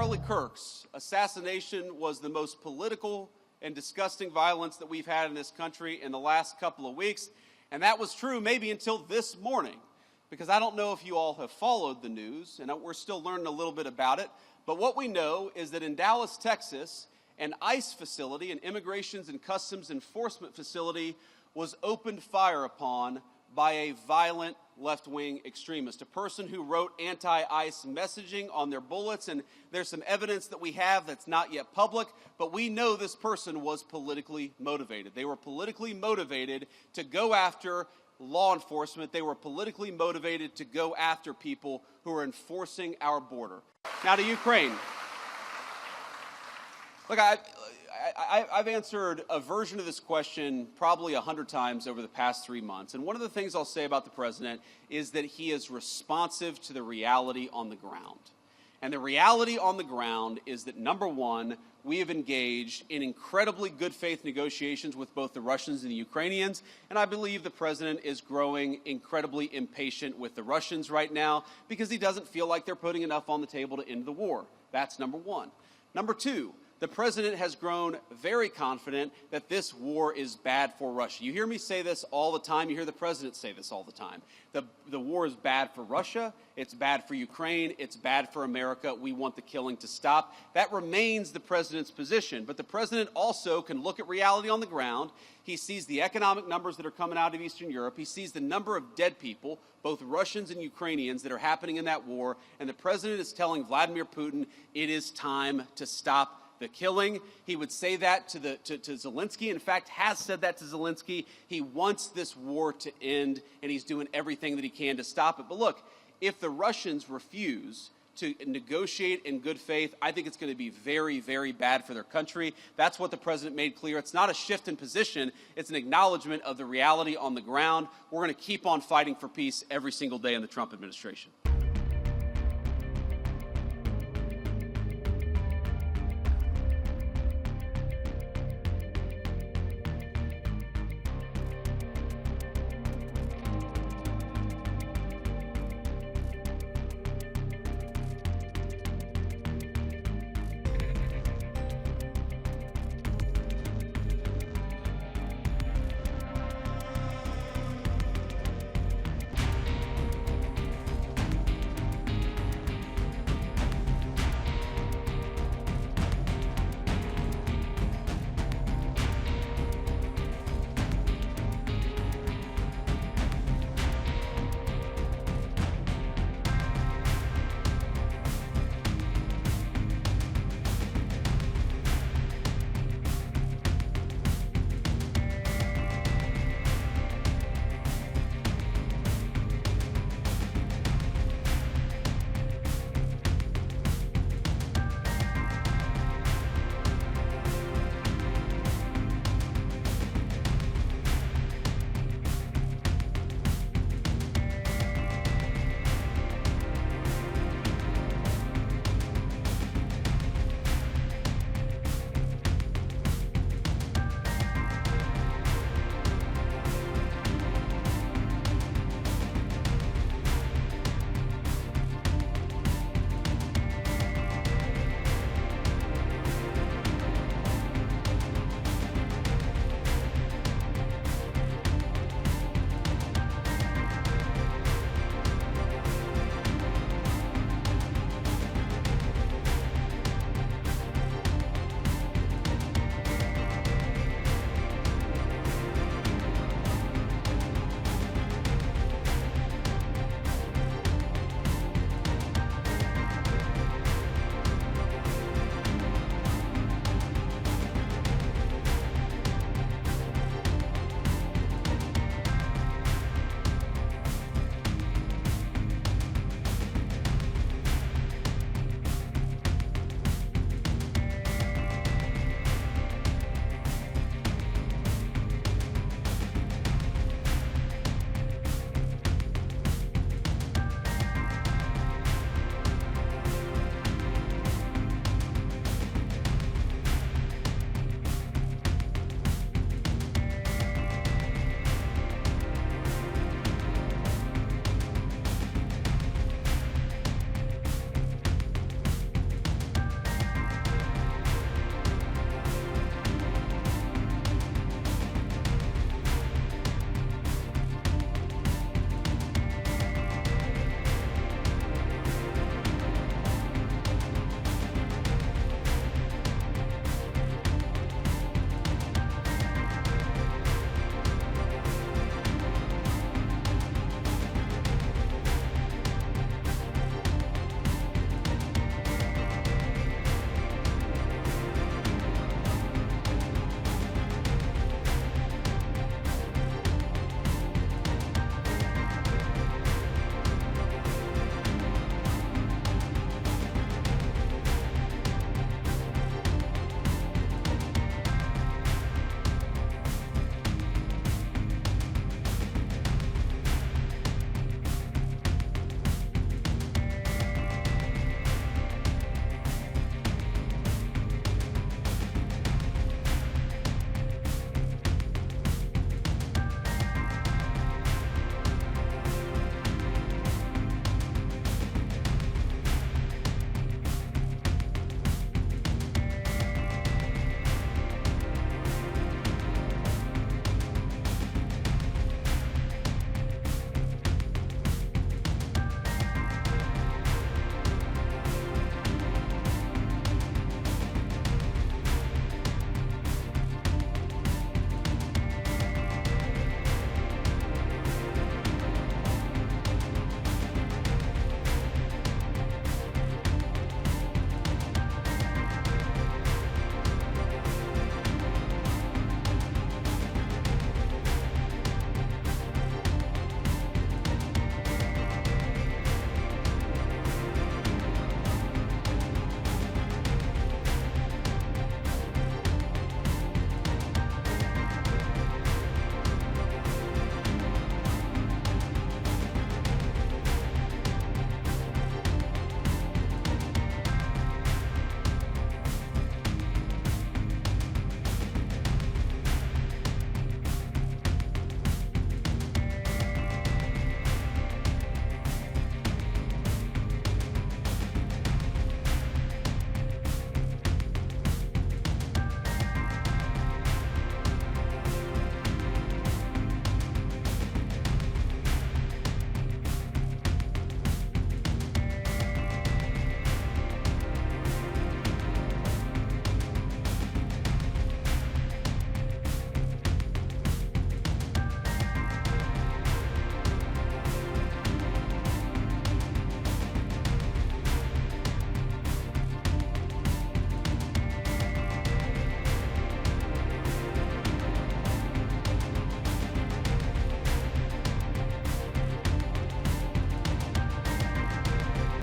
Charlie Kirk's assassination was the most political and disgusting violence that we've had in this country in the last couple of weeks. And that was true maybe until this morning, because I don't know if you all have followed the news, and we're still learning a little bit about it. But what we know is that in Dallas, Texas, an ICE facility, an Immigrations and Customs Enforcement facility, was opened fire upon by a violent left-wing extremist, a person who wrote anti-ICE messaging on their bullets. And there's some evidence that we have that's not yet public, but we know this person was politically motivated. They were politically motivated to go after law enforcement. They were politically motivated to go after people who are enforcing our border. Now to Ukraine. Look, I've answered a version of this question probably 100 times over the past 3 months. And one of the things I'll say about the president is that he is responsive to the reality on the ground. And the reality on the ground is that, number one, we have engaged in incredibly good faith negotiations with both the Russians and the Ukrainians. And I believe the president is growing incredibly impatient with the Russians right now because he doesn't feel like they're putting enough on the table to end the war. That's number one. Number two, the president has grown very confident that this war is bad for Russia. You hear me say this all the time. You hear the president say this all the time. The war is bad for Russia. It's bad for Ukraine. It's bad for America. We want the killing to stop. That remains the president's position. But the president also can look at reality on the ground. He sees the economic numbers that are coming out of Eastern Europe. He sees the number of dead people, both Russians and Ukrainians, that are happening in that war. And the president is telling Vladimir Putin it is time to stop the killing. He would say that to Zelensky. In fact, has said that to Zelensky. He wants this war to end, and he's doing everything that he can to stop it. But look, if the Russians refuse to negotiate in good faith, I think it's going to be very, very bad for their country. That's what the president made clear. It's not a shift in position. It's an acknowledgement of the reality on the ground. We're going to keep on fighting for peace every single day in the Trump administration.